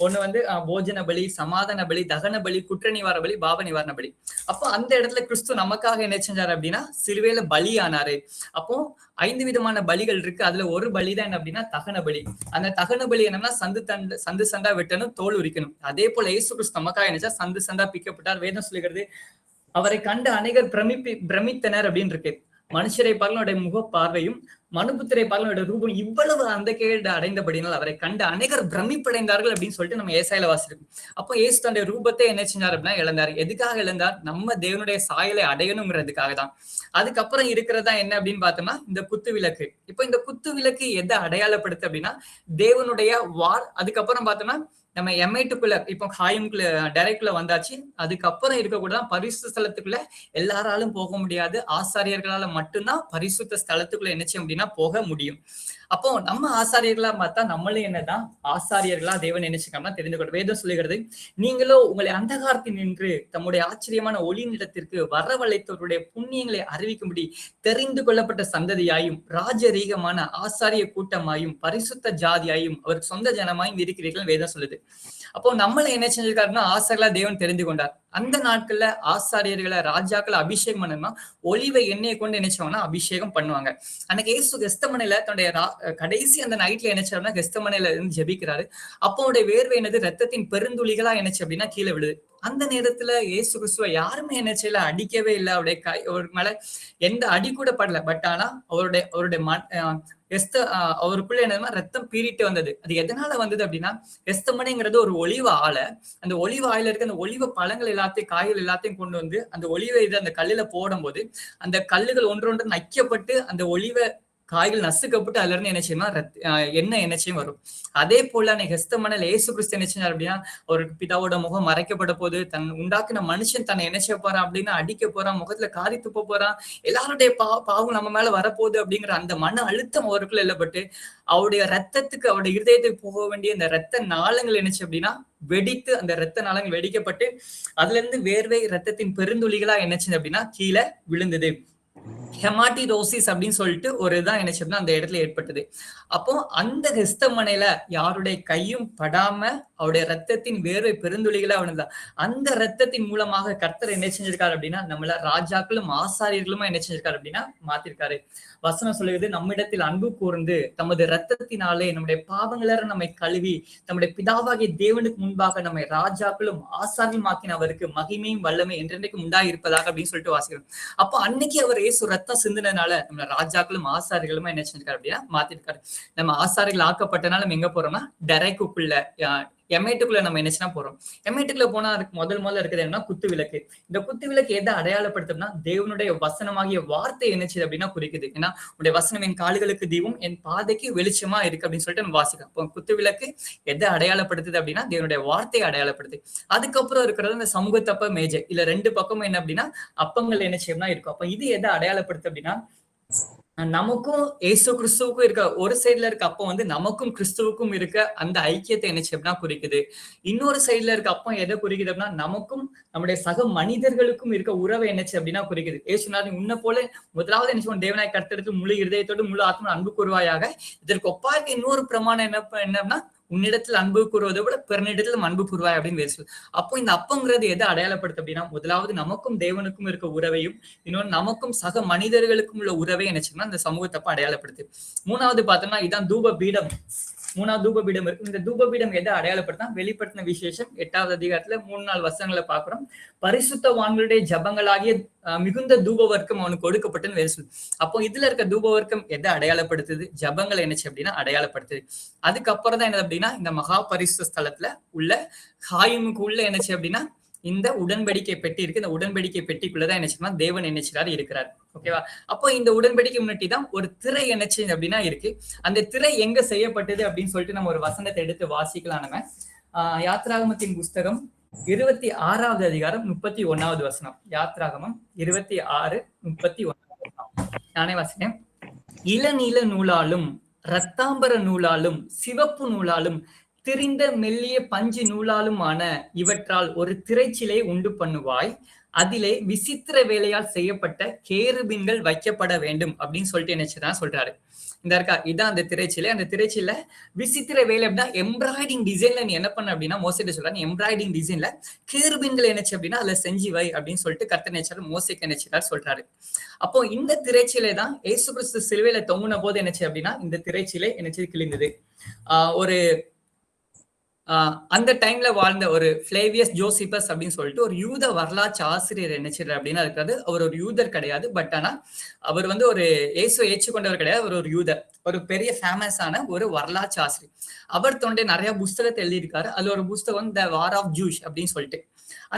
ஒண்ணு வந்து போஜன பலி, சமாதான பலி, தகன பலி, குற்ற நிவார பலி, பாவ நிவாரண பலி. அப்போ அந்த இடத்துல கிறிஸ்து நமக்காக என்ன செஞ்சாரு அப்படின்னா சிலுவையில பலி ஆனாரு. அப்போ 5 விதமான பலிகள் இருக்கு. அதுல ஒரு பலிதான் என்ன அப்படின்னா தகன பலி. அந்த தகன பலி என்னன்னா சந்து சந்தா வெட்டணும், தோல் உரிக்கணும். அதே போல இயேசு கிறிஸ்து நமக்காக என்ன சந்து சந்தா பிக்கப்பட்டார். வேதம் சொல்லுகிறது அவரை கண்டு அநேகர் பிரமித்தனர் அப்படின்னு இருக்கு. மனுஷரை பார்வனுடைய முக பார்வையும் மனுபுத்திரை பார்வனுடைய ரூபம் இவ்வளவு அந்த கேடு அடைந்தபடினால் அவரை கண்டு அநேகர் பிரமிப்படைந்தார்கள் அப்படின்னு சொல்லிட்டு நம்ம ஏசாயில வாசிருக்கோம். அப்போ ஏசு தன்னுடைய ரூபத்தை என்ன செஞ்சார் அப்படின்னா இழந்தார். எதுக்காக இழந்தார்? நம்ம தேவனுடைய சாயலை அடையணுங்கிறதுக்காக தான். அதுக்கப்புறம் இருக்கிறதா என்ன அப்படின்னு பார்த்தோம்னா இந்த குத்து விளக்கு. இப்போ இந்த குத்து விளக்கு எதை அடையாளப்படுத்து அப்படின்னா தேவனுடைய வார். அதுக்கப்புறம் பார்த்தோம்னா நம்ம எம்ஐட்டுக்குள்ள இப்போ ஹாயம்குள்ள டைரக்ட்ல வந்தாச்சு. அதுக்கப்புறம் இருக்கக்கூடாது பரிசுத்த ஸ்தலத்துக்குள்ள எல்லாராலும் போக முடியாது. ஆசாரியர்களால மட்டும்தான் பரிசுத்த ஸ்தலத்துக்குள்ள என்ன செய்ய முடியும்னா போக முடியும். அப்போ நம்ம ஆசாரியர்களா பார்த்தா நம்மளும் என்னதான் ஆசாரியர்களா தேவன் நினைச்சுக்காம தெரிந்து கொள்ள வேதம் சொல்லுகிறது. நீங்களோ உங்களை அந்தகாரத்தில் நின்று தம்முடைய ஆச்சரியமான ஒளி நிலத்திற்கு வரவழைத்தவருடைய புண்ணியங்களை அறிவிக்கும்படி தெரிந்து கொள்ளப்பட்ட சந்ததியாயும் ராஜரீகமான ஆசாரிய கூட்டமாயும் பரிசுத்த ஜாதியாயும் அவருக்கு சொந்த ஜனமாயும் இருக்கிறீர்கள் வேதம் சொல்லுது. அப்போ நம்மளை என்ன செஞ்சிருக்காருன்னா ஆசாரியர்களா தேவன் தெரிந்து கொண்டார். அந்த நாட்கள்ல ஆசாரியர்களை ராஜாக்களை அபிஷேகம் பண்ணணும்னா ஒலிவை எண்ணெயை கொண்டு என்ன செய்வாங்கன்னா அபிஷேகம் பண்ணுவாங்க. அன்னைக்கு இயேசு கெஸ்தமனையில தன்னுடைய கடைசி அந்த நைட்ல என்ன செய்யறாருன்னா கெஸ்தமனையில இருந்து ஜெபிக்கிறாரு. அப்போ அவருடைய வேர்வை என்னது ரத்தத்தின் பெருந்துளிகளா என்னச்சு அப்படின்னா கீழே விழுது. அந்த நேரத்துல இயேசு கிறிஸ்துவ யாருமே என்ன செய்யல, அடிக்கவே இல்லை. அவருடைய ஒரு மேல எந்த அடி கூட படல. பட் ஆனா அவருடைய அவருக்குள்ள என்னதுன்னா ரத்தம் பீறிட்டு வந்தது. அது எதனால வந்தது அப்படின்னா எஸ்தமனைங்கிறது ஒரு ஒலிவ ஆலை. அந்த ஒலிவ ஆயில இருக்க அந்த ஒலிவ பழங்கள் எல்லாத்தையும் காய்கள் எல்லாத்தையும் கொண்டு வந்து அந்த ஒலிவை அந்த கல்லுல போடும் போது அந்த கல்லுகள் ஒன்றொன்று நைக்கப்பட்டு அந்த ஒலிவ காய்கள் நசுக்கப்பட்டு அதுல இருந்து என்ன செய்யுமா எண்ணெய் என்னச்சையும் வரும். அதே போல அன்னைக்கு ஹெஸ்தமனையில இயேசு கிறிஸ்து என்ன செஞ்சார் அப்படின்னா ஒரு பிதாவோட முகம் மறைக்கப்பட போது தன் உண்டாக்குன மனுஷன் தன்னை என்ன செய்ய போறான் அப்படின்னா அடிக்க போறான், முகத்துல காரி துப்ப போறான், எல்லாருடைய பாவம் நம்ம மேல வரப்போகுது அப்படிங்கிற அந்த மன அழுத்தம் அவருக்குள்ள இல்லப்பட்டு அவருடைய ரத்தத்துக்கு அவருடைய இருதயத்துக்கு போக வேண்டிய அந்த ரத்த நாளங்கள் என்னச்சு அப்படின்னா வெடித்து அந்த ரத்த நாளங்கள் வெடிக்கப்பட்டு அதுல இருந்து வேர்வை ரத்தத்தின் பெருந்துளிகளா என்னச்சு அப்படின்னா கீழே விழுந்தது. ஹெமாட்டிரோசிஸ் அப்படின்னு சொல்லிட்டு ஒரு இதான் என்ன செய்யணும் அந்த இடத்துல ஏற்பட்டது. அப்போ அந்த ஹெஸ்தமனையில யாருடைய கையும் படாம அவருடைய ரத்தத்தின் வேர்வை பெருந்துளிகளா விழுந்தா அந்த ரத்தத்தின் மூலமாக கர்த்தர் என்ன செஞ்சிருக்காரு அப்படின்னா நம்மள ராஜாக்களும் ஆசாரியர்களுமா என்ன செஞ்சிருக்காரு அப்படின்னா மாத்திருக்காரு. வசனம் சொல்லுகிறது நம்மிடத்தில் அன்பு கூர்ந்து தமது ரத்தத்தினாலே நம்முடைய பாவங்கள நம்மை கழுவி நம்முடைய பிதாவாகிய தேவனுக்கு முன்பாக நம்மை ராஜாக்களும் ஆசாரியமாக்கின அவருக்கு மகிமையும் வல்லமை என்றென்றைக்கும் உண்டாயிருப்பதாக அப்படின்னு சொல்லிட்டு வாசிக்கிறோம். அப்போ அன்னைக்கு அவர் இயேசு ரத்தம் சிந்தினதுனால நம்ம ராஜாக்களும் ஆசாரிகளுமா என்ன செஞ்சிருக்காரு அப்படின்னா மாத்திருக்காரு. நம்ம ஆசாரிகள் ஆக்கப்பட்டனால நம்ம எங்க போறோம்னா டெரைக்குள்ள எம்ஐட்டுக்குள்ள நம்ம என்னச்சுன்னா போறோம். எம்ஐட்டுக்குள்ள போனா அதுக்கு முதல்ல இருக்குது என்னன்னா குத்து விளக்கு. இந்த குத்து விளக்கு எதை அடையாளப்படுத்தும்னா தேவனுடைய வசனமாகிய வார்த்தை என்னச்சு அப்படின்னா குறிக்குது. ஏன்னா உடைய வசனம் என் கால்களுக்கு தீபம் என் பாதைக்கு வெளிச்சமா இருக்கு அப்படின்னு சொல்லிட்டு நம்ம வாசிக்கலாம். இப்போ குத்து விளக்கு எதை அடையாளப்படுத்துது அப்படின்னா தேவனுடைய வார்த்தையை அடையாளப்படுது. அதுக்கப்புறம் இருக்கிறது இந்த சமூகத்தப்ப மேஜை. இல்ல 2 பக்கமும் என்ன அப்படின்னா அப்பங்கள் என்ன செய்யணும்னா இருக்கும். அப்ப இது எதை அடையாளப்படுத்து அப்படின்னா நமக்கும் ஏசு கிறிஸ்துவுக்கும் இருக்க ஒரு சைட்ல இருக்க அப்பம் நமக்கும் கிறிஸ்துவுக்கும் இருக்க அந்த ஐக்கியத்தை என்ன செய்யணும்னா குறிக்குது. இன்னொரு சைட்ல இருக்க அப்பம் எதை குறிக்குது அப்படின்னா நமக்கும் நம்முடைய சக மனிதர்களுக்கும் இருக்க உறவை என்னச்சு அப்படின்னா குறிக்குது. ஏசுநாதன் உன்ன போல முதலாவது என்ன செய்வோம் தேவனாய் கர்த்தருக்கு முழு இருதயத்தோடு முழு ஆத்மா அன்பு கூறுவாயாக. இதற்கு ஒப்பாக இன்னொரு பிரமாணம் என்னன்னா உன்னிடத்தில் அன்பு கூறுவதை விட பிறனிடத்திலும் அன்பு கூறுவாய் அப்படின்னு பேசு. அப்போ இந்த அப்பங்கிறது எதை அடையாளப்படுத்து அப்படின்னா முதலாவது நமக்கும் தேவனுக்கும் இருக்க உறவையும் இன்னொன்று நமக்கும் சக மனிதர்களுக்கும் உள்ள உறவை நினைச்சோம்னா இந்த சமூகத்தப்ப அடையாளப்படுத்து. மூணாவது பார்த்தோம்னா இதான் தூப பீடம். 3வது தூப பீடம் இருக்கு. இந்த தூப பீடம் எதை அடையாளப்படுத்தா வெளிப்படுத்தின விசேஷம் 8வது அதிகாரத்துல 3-4 வசனங்களை பாக்குறோம். பரிசுத்தவான்களுடைய ஜபங்களாகிய மிகுந்த தூப வர்க்கம் அவனுக்கு கொடுக்கப்பட்டுன்னு வேறு சொல்லு. அப்போ இதுல இருக்க தூப வர்க்கம் எதை அடையாளப்படுத்துது? ஜபங்களை என்னச்சு அப்படின்னா அடையாளப்படுத்துது. அதுக்கப்புறம் தான் என்ன அப்படின்னா இந்த மகா பரிசுத்த ஸ்தலத்துல உள்ள ஹாயிமுக்கு உள்ள என்னச்சு அப்படின்னா இந்த உடன்படிக்கை பெட்டி இருக்கு. இந்த உடன்படிக்கை பெட்டிக்குள்ளதான் என்னச்சுன்னா தேவன் என்னச்சுறாரு இருக்கிறார். ஓகேவா? அப்போ இந்த உடன்படிக்கை முன்னாடி தான் ஒரு திரை என்னச்சு அப்படின்னா இருக்கு. அந்த திரை எங்க செய்யப்பட்டது அப்படின்னு சொல்லிட்டு நம்ம ஒரு வசனத்தை எடுத்து வாசிக்கலாம். நம்ம யாத்ராகமத்தின் புஸ்தகம் 26வது அதிகாரம் 31வது வசனம். யாத்ராகமம் 26:31. நானே வாசிக்கிறேன். இளநீல நூலாலும் இரத்தாம்பர நூலாலும் சிவப்பு நூலாலும் திரிந்த மெல்லிய பஞ்சு நூலாலுமான இவற்றால் ஒரு திரைச்சிலை உண்டு பண்ணுவாய், அதிலே விசித்திர வேலையால் செய்யப்பட்ட கேருபீன்கள் வைக்கப்பட வேண்டும் அப்படின்னு சொல்லிட்டு என்னச்சுதான் சொல்றாரு. இந்த இருக்கா, இதான் அந்த திரைச்சிலை. அந்த திரைச்சில விசித்திர வேலை அப்படின்னா எம்ப்ராய்டிங் டிசைன்ல நீ என்ன பண்ண அப்படின்னா மோசைட்ட சொல்றாரு, எம்ப்ராய்டிங் டிசைன்ல கேருபீன்கள் என்னச்சு அப்படின்னா அதுல செஞ்சு வை அப்படின்னு சொல்லிட்டு கர்த்தர் நினைச்சாரு, மோசைக்கு நினைச்சாரு சொல்றாரு. அப்போ இந்த திரைச்சிலை தான் ஏசு கிறிஸ்து சிலுவையில தொங்குன போது என்னச்சு அப்படின்னா இந்த திரைச்சிலை என்னச்சு கிழிந்தது. ஒரு அந்த டைம்ல வாழ்ந்த ஒரு பிளேவியஸ் ஜோசிபஸ் அப்படின்னு சொல்லிட்டு ஒரு யூத வரலாற்று ஆசிரியர் என்னச்சிரு அப்படின்னு இருக்காது. அவர் ஒரு யூதர் கிடையாது, பட் ஆனா அவர் வந்து ஒரு இயேசுவை ஏற்றுக்கொண்டவர் கிடையாது, அவர் ஒரு யூதர், ஒரு பெரிய ஃபேமஸான ஒரு வரலாற்று ஆசிரியர். அவர் தொண்டை நிறைய புஸ்தகத்தை எழுதியிருக்காரு. அது ஒரு புஸ்தகம் த வார் ஆஃப் ஜூஷ் அப்படின்னு சொல்லிட்டு.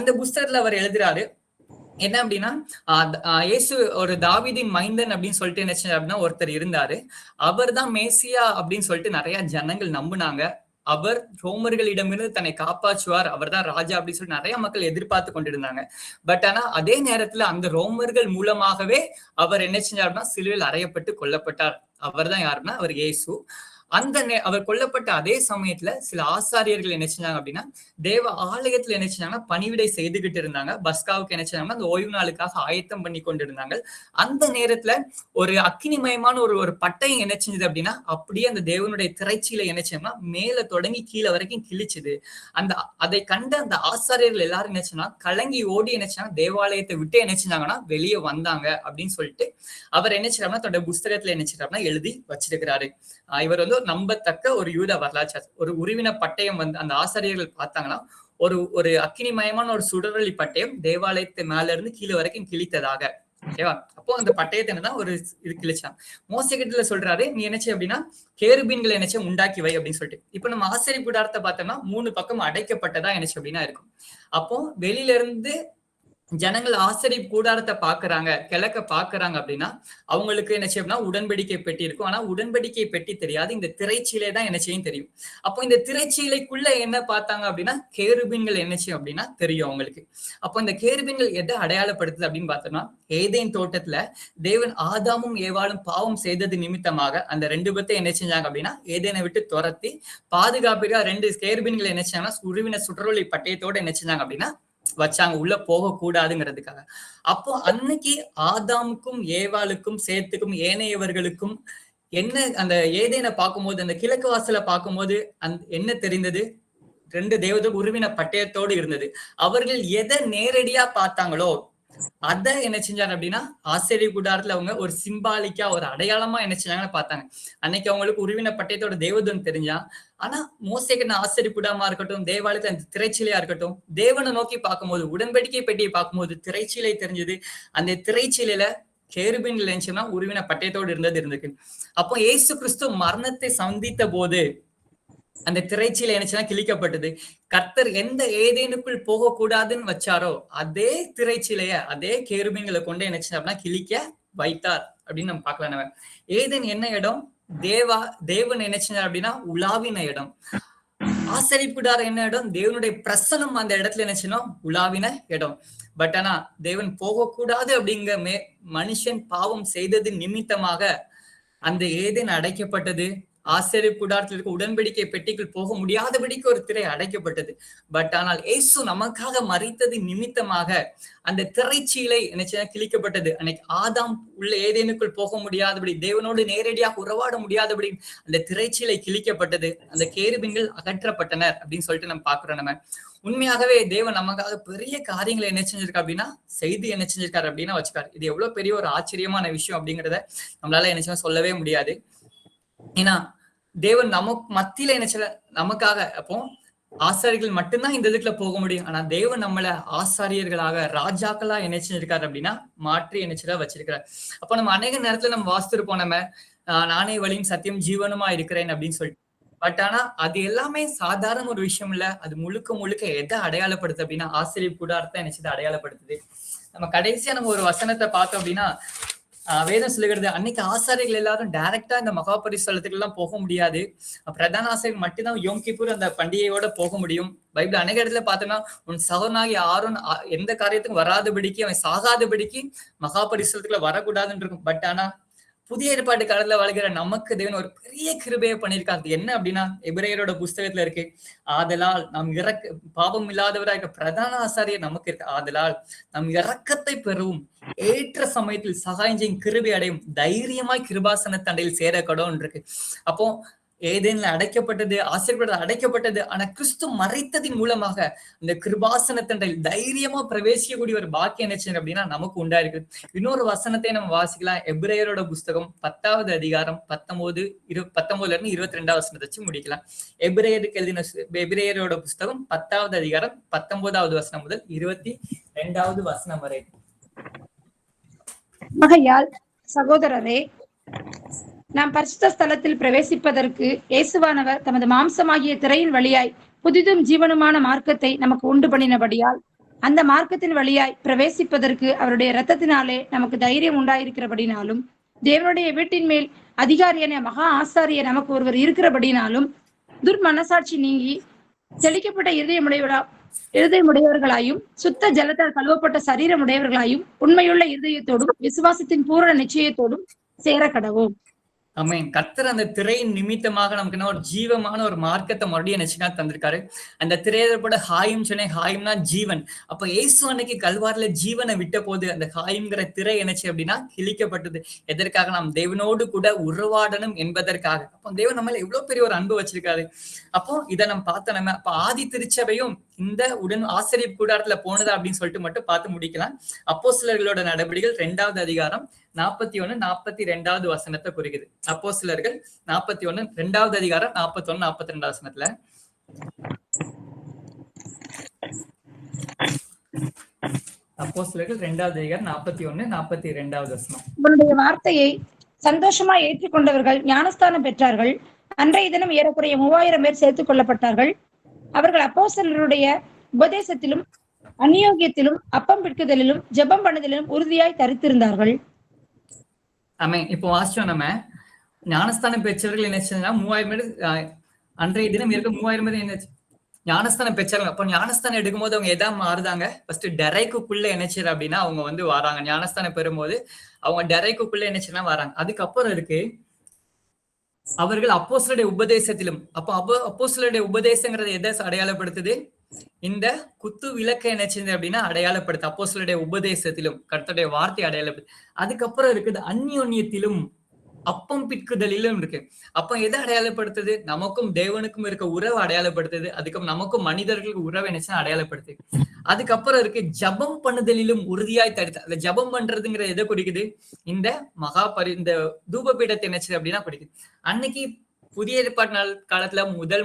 அந்த புஸ்தகத்துல அவர் எழுதுறாரு என்ன அப்படின்னா, இயேசு ஒரு தாவீதின் மைந்தன் அப்படின்னு சொல்லிட்டு என்ன அப்படின்னா ஒருத்தர் இருந்தாரு. அவர் தான் மேசியா அப்படின்னு சொல்லிட்டு நிறைய ஜனங்கள் நம்புனாங்க. அவர் ரோமர்களிடமிருந்து தன்னை காப்பாற்றுவார், அவர் தான் ராஜா அப்படின்னு சொல்லி நிறைய மக்கள் எதிர்பார்த்து கொண்டிருந்தாங்க. பட் ஆனா அதே நேரத்துல அந்த ரோமர்கள் மூலமாகவே அவர் என்ன செஞ்சாருன்னா சிலுவையில் அறையப்பட்டு கொல்லப்பட்டார். அவர் தான் யாருன்னா அவர் இயேசு. அவர் கொல்லப்பட்ட அதே சமயத்துல சில ஆசாரியர்கள் என்ன செஞ்சாங்க அப்படின்னா தேவ ஆலயத்துல என்ன செஞ்சாங்கன்னா பணிவிடை செய்துகிட்டு இருந்தாங்க. பஸ்காவுக்கு என்ன செஞ்சாங்கன்னா அந்த ஓய்வு நாளுக்காக ஆயத்தம் பண்ணி கொண்டிருந்தாங்க. அந்த நேரத்துல ஒரு அக்கினிமயமான ஒரு பட்டயம் என்ன செஞ்சது அப்படின்னா அப்படியே அந்த தேவனுடைய திரைச்சியில என்ன செய்யணும்னா மேல தொடங்கி கீழே வரைக்கும் கிழிச்சுது. அதை கண்ட அந்த ஆசாரியர்கள் எல்லாரும் என்ன செஞ்சா கலங்கி ஓடி என்ன செஞ்சாங்க தேவாலயத்தை விட்டு என்ன செஞ்சாங்கன்னா வெளியே வந்தாங்க அப்படின்னு சொல்லிட்டு அவர் என்ன செய்யறாருன்னா தன்னோட புஸ்தகத்துல என்ன செய்யறாருன்னா எழுதி வச்சிருக்கிறாரு. இவர் வந்து ஒரு நம்பத்தக்க ஒரு யூத வரலாற்று ஒரு உருவின பட்டயம் வந்து அந்த ஆசிரியர்கள் பார்த்தாங்கன்னா ஒரு அக்கினிமயமான ஒரு சுடரொளி பட்டயம் தேவாலயத்து மேல இருந்து கீழே வரைக்கும் கிழித்ததாக. ஓகேவா? அப்போ அந்த பட்டயத்தை என்னதான் ஒரு இது கிழிச்சான். மோசைகிட்டல சொல்றாரு, நீ என்னச்சு அப்படின்னா கேருபீன்களை என்னச்சு உண்டாக்கி வை அப்படின்னு சொல்லிட்டு. இப்ப நம்ம ஆசிரியர் கூடாரத்தை பார்த்தோம்னா 3 பக்கம் அடைக்கப்பட்டதா என்னச்சு அப்படின்னா இருக்கும். அப்போ வெளியில இருந்து ஜனங்கள் ஆசிரியர் கூடாரத்தை பாக்குறாங்க, கிழக்க பாக்குறாங்க அப்படின்னா அவங்களுக்கு என்ன செய்யும்னா உடன்படிக்கை பெட்டி இருக்கும். ஆனா உடன்படிக்கை பெட்டி தெரியாது, இந்த திரைச்சீலை தான் என்ன செய்யும் தெரியும். அப்போ இந்த திரைச்சீலைக்குள்ள என்ன பார்த்தாங்க அப்படின்னா கேருபீன்கள் என்ன செய்யும் அப்படின்னா தெரியும் அவங்களுக்கு. அப்போ இந்த கேருபீன்கள் எதை அடையாளப்படுத்துது அப்படின்னு பார்த்தோம்னா ஏதேன் தோட்டத்துல தேவன் ஆதாமும் ஏவாளும் பாவம் செய்தது நிமித்தமாக அந்த 2 பேர்த்தை என்ன செஞ்சாங்க அப்படின்னா ஏதேனை விட்டு துரத்தி பாதுகாப்புக்காக 2 கேருபீன்கள் என்ன செஞ்சாங்கன்னா உருவின சுடரொளி பட்டயத்தோட என்ன செஞ்சாங்க அப்படின்னா வச்சாங்க, உள்ள போக கூடாதுங்கிறதுக்காக. அப்போ அன்னைக்கு ஆதாமுக்கும் ஏவாளுக்கும் சேத்துக்கும் ஏனையவர்களுக்கும் என்ன அந்த ஏதேனை பார்க்கும்போது அந்த கிழக்கு வாசல பார்க்கும்போது என்ன தெரிந்தது? 2 தேவதூதர் உருவின பட்டயத்தோடு இருந்தது. அவர்கள் எதை நேரடியா பார்த்தாங்களோ அத என்ன செஞ்சாங்க அப்படின்னா ஆசிரியர் கூடாரத்துல அவங்க ஒரு சிம்பாலிக்கா ஒரு அடையாளமா என்ன செஞ்சாங்கன்னு பார்த்தாங்க. அன்னைக்கு அவங்களுக்கு உருவின பட்டயத்தோட தேவதூதன் தெரிஞ்சா. ஆனா மோசேக்கு ஆசிரியர் கூடாரமா இருக்கட்டும், தேவாலயத்துல அந்த திரைச்சீலையா இருக்கட்டும், தேவனை நோக்கி பார்க்கும்போது உடன்படிக்கை பெட்டியை பார்க்கும்போது திரைச்சீலை தெரிஞ்சது. அந்த திரைச்சீலையில கேருபீன்கள் நினைச்சோம்னா உருவின பட்டயத்தோடு இருந்திருக்கு. அப்போ இயேசு கிறிஸ்து மரணத்தை சந்தித்த போது அந்த திரைச்சீலை என்னச்சுன்னா கிழிக்கப்பட்டது. கர்த்தர் எந்த ஏதேனுக்குள் போக கூடாதுன்னு வச்சாரோ அதே திரைச்சீலைய அதே கேருபீன்களை கொண்டு என்னச்சு அப்படின்னா கிழிக்க வைத்தார் அப்படின்னு நம்ம பார்க்கலாம். நம்ம ஏதேன் என்ன இடம்? தேவன் நினைச்சார் அப்படின்னா உலாவின இடம். ஆசிரியர் கூடாரம் என்ன இடம்? தேவனுடைய பிரசனம் அந்த இடத்துல என்னச்சுன்னா உலாவின இடம். பட் ஆனா தேவன் போகக்கூடாது அப்படிங்கிற மனுஷன் பாவம் செய்தது நிமித்தமாக அந்த ஏதேன் அடைக்கப்பட்டது. ஆசிரியர் கூடாரத்தில் இருக்க உடன்படிக்கை பெட்டிக்குள் போக முடியாதபடிக்கு ஒரு திரை அடைக்கப்பட்டது. பட் ஆனால் இயேசு நமக்காக மரித்தது நிமித்தமாக அந்த திரைச்சீலை என்ன கிழிக்கப்பட்டது. அன்னைக்கு ஆதாம் உள்ள ஏதேனுக்குள் போக முடியாதபடி தேவனோடு நேரடியாக உறவாட முடியாதபடி அந்த திரைச்சீலை கிழிக்கப்பட்டது. அந்த கேருபீன்கள் அகற்றப்பட்டனர் அப்படின்னு சொல்லிட்டு நம்ம பாக்குறோம். நம்ம உண்மையாகவே தேவன் நமக்காக பெரிய காரியங்களை என்ன செஞ்சிருக்கா அப்படின்னா செய்து என்ன செஞ்சிருக்காரு அப்படின்னா வச்சுக்காரு. இது எவ்வளவு பெரிய ஒரு ஆச்சரியமான விஷயம் அப்படிங்கிறத நம்மளால என்ன சொல்லவே முடியாது. ஏன்னா தேவன் நமக்கு மத்தியில என்ன நமக்காக அப்போ ஆசாரியர்கள் மட்டும்தான் இந்த இதுக்குள்ள போக முடியும். ஆனா தேவன் நம்மள ஆசாரியர்களாக ராஜாக்களா என்ன செஞ்சிருக்காரு அப்படின்னா மாற்றி என்ன வச்சிருக்காரு. அப்போ நம்ம அநேக நேரத்துல நம்ம வாசித்திருப்போம், நம்ம நானே வழியும் சத்தியம் ஜீவனுமா இருக்கிறேன் அப்படின்னு சொல்லிட்டு. பட் ஆனா அது எல்லாமே சாதாரண ஒரு விஷயம் இல்ல. அது முழுக்க முழுக்க எதை அடையாளப்படுத்து அப்படின்னா ஆசிரியர் கூடாரத்தை என்ன அடையாளப்படுத்துது. நம்ம கடைசியா நம்ம ஒரு வசனத்தை பார்த்தோம் அப்படின்னா வேதம் சொல்லுகிறது, அன்னைக்கு ஆசாரியர்கள் எல்லாரும் டைரக்டா இந்த மகாபரிசலத்துக்கு எல்லாம் போக முடியாது. பிரதான ஆசிரியர் மட்டும்தான் யோம் கிப்பூர் அந்த பண்டிகையோட போக முடியும். பைபிள் அநேக இடத்துல பார்த்தோம்னா உன் சகோதரனாகி யாரும் எந்த காரியத்துக்கும் வராதபடிக்கு அவன் சாகாதபடிக்கு மகாபரிசலத்துக்குள்ள வரக்கூடாதுன்னு இருக்கும். பட் ஆனா புதிய ஏற்பாட்டு காலத்துல வாழ்கிற நமக்கு தேவன் ஒரு பெரிய கிருபையை பண்ணியிருக்காரு. என்ன அப்படின்னா எபிரேயரோட புஸ்தகத்துல இருக்கு, ஆதலால் நாம் பாவம் இல்லாதவராக இருக்க பிரதான ஆசாரியர் நமக்கு இருக்கு, ஆதலால் நம் இரக்கத்தை பெறவும் ஏற்ற சமயத்தில் சகாயம் செய்யும் கிருபை அடையும் தைரியமாய் கிருபாசன தண்டையில் சேர கடவுள் இருக்கு. அப்போ ஏதேன்ல அடைக்கப்பட்டது, ஆசீர்வாதம் அடைக்கப்பட்டது. ஆனா கிறிஸ்து மறைத்ததின் மூலமாக இந்த கிருபாசன தண்டையில் தைரியமா பிரவேசிக்கக்கூடிய ஒரு பாக்கியம் என்ன அப்படின்னா நமக்கு உண்டாயிருக்கு. இன்னொரு வசனத்தை நம்ம வாசிக்கலாம். எபிரேயரோட புஸ்தகம் 10வது அதிகாரம் 19 இருந்து 22 வசனத்தை வச்சு முடிக்கலாம். எபிரேயரோட புஸ்தகம் 10வது அதிகாரம் 19வது வசனம் முதல் 22வது வசனம் வரை. ஆகையால் சகோதரரே, நாம் பரிசுத்த ஸ்தலத்தில் பிரவேசிப்பதற்கு இயேசுவானவர் தமது மாம்சமாகிய திரையின் வழியாய் புதிதும் ஜீவனுமான மார்க்கத்தை நமக்கு உண்டு பண்ணினபடியால் அந்த மார்க்கத்தின் வழியாய் பிரவேசிப்பதற்கு அவருடைய இரத்தத்தினாலே நமக்கு தைரியம் உண்டாயிருக்கிறபடினாலும் தேவனுடைய வீட்டின் மேல் அதிகாரியான மகா ஆசாரிய நமக்கு ஒருவர் இருக்கிறபடினாலும் துர்மனசாட்சி நீங்கி தெளிக்கப்பட்ட இருதயமுடையவர்களாயும் சுத்த ஜலத்தால் கழுவப்பட்ட சரீரமுடையவர்களாயும் உண்மையுள்ள இருதயத்தோடும் விசுவாசத்தின் பூரண நிச்சயத்தோடும் சேர கடவோம். ஆமென். கர்த்தர் அந்த திரையின் நிமித்தமாக நமக்கு என்ன ஒரு ஜீவமான ஒரு மார்க்கத்தை மறுபடியும் நினைச்சுனா தந்திருக்காரு. அந்த திரையோட ஹாயும் சொன்னேன், ஹாயும்னா ஜீவன். அப்ப இயேசு அன்னைக்கு கல்வாரில ஜீவனை விட்ட போது அந்த ஹாயுங்கிற திரை என்னச்சு அப்படின்னா கிழிக்கப்பட்டது. எதற்காக? நாம் தேவனோடு கூட உறவாடணும் என்பதற்காக. அப்போ தேவன் நம்மள எவ்வளவு பெரிய ஒரு அன்பு வச்சிருக்காரு. அப்போ இதை நம்ம பார்த்தோம். நம்ம அப்ப ஆதி திருச்சபையும் இந்த ஆசிரியர் கூடாரத்துல போனதா அப்படின்னு சொல்லிட்டு மட்டும் பார்த்து முடிக்கலாம். அப்போஸ்தலர்களோட நடவடிக்கைகள் 2வது அதிகாரம் 41, 42வது வசனத்தை குறிக்குது. அப்போஸ்தலர்கள் 41, 2வது அதிகாரம் 41, 42 வசனத்துல அப்போஸ்தலர்கள் 2வது அதிகாரம் 41, 42வது வசனம். உன்னுடைய வார்த்தையை சந்தோஷமா ஏற்றுக்கொண்டவர்கள் ஞானஸ்தானம் பெற்றார்கள். அன்றைய தினம் ஏறக்குறைய 3000 பேர் சேர்த்துக் கொள்ளப்பட்டார்கள். அவர்கள் அப்போஸ்தலருடைய உபதேசத்திலும் அநியோகியத்திலும் அப்பம் பிற்குதலிலும் ஜெபம் பண்ணுதலிலும் உறுதியாய் தரித்திருந்தார்கள். ஆமென். இப்போ வாசிச்சோம். நம்ம ஞானஸ்தானம் பெற்றவர்கள் என்ன செஞ்சா 3000 பேர் அன்றைய தினம் இருக்க 3000 பேர் என்ன ஞானஸ்தானம் பெற்றாங்க. அப்போ ஞானஸ்தானம் எடுக்கும்போது அவங்க எதா மாறுதாங்க? ஃபர்ஸ்ட் டெரைக்குள்ள என்னச்சு அப்படின்னா அவங்க வராங்க. ஞானஸ்தானம் பெறும்போது அவங்க டெரைக்குள்ள என்னச்சுன்னா வராங்க. அதுக்கப்புறம் இருக்கு அவர்கள் அப்போஸ்தலருடைய உபதேசத்திலும். அப்போ அப்போஸ்தலருடைய உபதேசங்கிறது எதை அடையாளப்படுத்துது? இந்த குத்து விளக்க என்னச்சு அப்படின்னா அடையாளப்படுத்து. அப்போஸ்தலருடைய உபதேசத்திலும் கர்த்தருடைய வார்த்தை அடையாளப்படுத்து. அதுக்கப்புறம் இருக்குது அந்யோன்யத்திலும் அப்பம் பிற்குதலிலும் இருக்கு. அப்ப எதை அடையாளப்படுத்துது? நமக்கும் தேவனுக்கும் இருக்க உறவு அடையாளப்படுத்துது. அதுக்கப்புறம் நமக்கும் மனிதர்களுக்கு உறவு என்னச்சுன்னா அடையாளப்படுத்து. அதுக்கப்புறம் இருக்கு ஜபம் பண்ணுதலிலும் உறுதியாய் தடுத்து. அந்த ஜபம் பண்றதுங்கிறது எதை குறிக்குது? இந்த இந்த தூபபீடத்தை என்னச்சு அப்படின்னா குறிக்குது. அன்னைக்கு புதிய ஏற்பாட்டு நாள் காலத்துல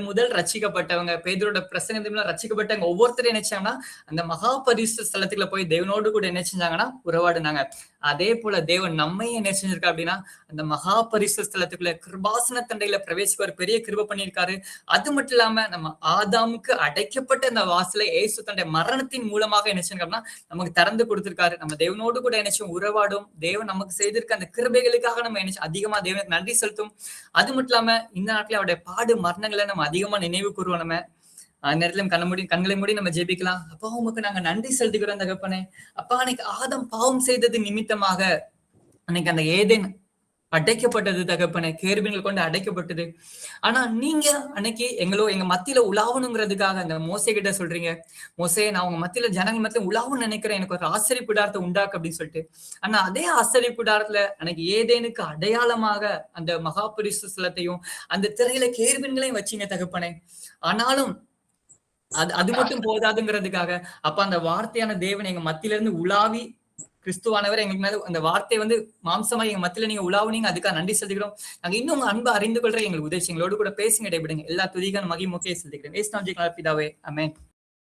முதல் ரட்சிக்கப்பட்டவங்க, பேதுரோட பிரசங்கத்துல ரட்சிக்கப்பட்டவங்க ஒவ்வொருத்தரும் என்ன செஞ்சாங்கன்னா அந்த மகா பரிசுத்த ஸ்தலத்துக்குள்ள போய் தேவனோடு கூட என்ன செஞ்சாங்கன்னா உறவாடுனாங்க. அதே போல தேவன் நம்மையும் என்ன செஞ்சிருக்கா அப்படின்னா அந்த மகா பரிசுத்த ஸ்தலத்துக்குள்ள கிருபாசன தண்டையில பிரவேசிக்க ஒரு பெரிய கிருபை பண்ணியிருக்காரு. அது மட்டும் இல்லாம நம்ம ஆதாமுக்கு அடைக்கப்பட்ட அந்த வாசலை இயேசு தன்னுடைய மரணத்தின் மூலமாக என்ன செஞ்சிருக்கா நமக்கு திறந்து கொடுத்திருக்காரு. நம்ம தேவனோடு கூட என்ன உறவாடும். தேவன் நமக்கு செய்திருக்க அந்த கிருபைகளுக்காக நம்ம என்ன அதிகமா தேவனுக்கு நன்றி செலுத்தும். அது மட்டும் இல்லாம இந்த நாட்டுல அவருடைய பாடு மரணங்களை நம்ம அதிகமா நினைவு கூறுவோம். நம்ம நேரத்துல கண்களை மூடி நம்ம ஜெபிக்கலாம். அப்பா உமக்கு நாங்க நன்றி செலுத்துகிறோம் தகப்பனே. அப்பா அன்னைக்கு ஆதம் பாவம் செய்தது நிமித்தமாக அன்னைக்கு அந்த ஏதேன் அடைக்கப்பட்டது தகப்பனே, கேருபீன்கள் கொண்டு அடைக்கப்பட்டது. ஆனா நீங்க அன்னைக்கு எங்க மத்தியில உலாவணுங்கிறதுக்காக அந்த மோசே கிட்ட சொல்றீங்க, மோசே நான் உங்க மத்தியில ஜனங்கள் மத்தியில உலாவுன்னு நினைக்கிறேன், எனக்கு ஒரு ஆச்சரியப்பிடாரத்தை உண்டாக்கு அப்படின்னு சொல்லிட்டு. ஆனா அதே ஆச்சரியப்பிடாரத்துல அன்னைக்கு ஏதேனுக்கு அடையாளமாக அந்த மகாபரிசு ஸ்தலத்தையும் அந்த திரையில கேருபீன்களையும் வச்சீங்க தகப்பனே. ஆனாலும் அது மட்டும் போதாதுங்கிறதுக்காக அப்ப அந்த வார்த்தையான தேவன் எங்க மத்தியில இருந்து உலாவி கிறிஸ்துவானவர் எங்களுக்கு மேல அந்த வார்த்தை மாம்சமா எங்க மத்தியில நீங்க உலாவுனீங்க, அதுக்காக நன்றி செலுத்துகிறோம். நாங்க இன்னும் உங்க அன்பை அறிந்து கொள்ற எங்களுக்கு உதவி எங்களோடு கூட பேசுங்க. இடைபடுங்க. எல்லா துதிக்கான மகிமுகே செலுத்துகிறேன். பிதாவே, ஆமென்.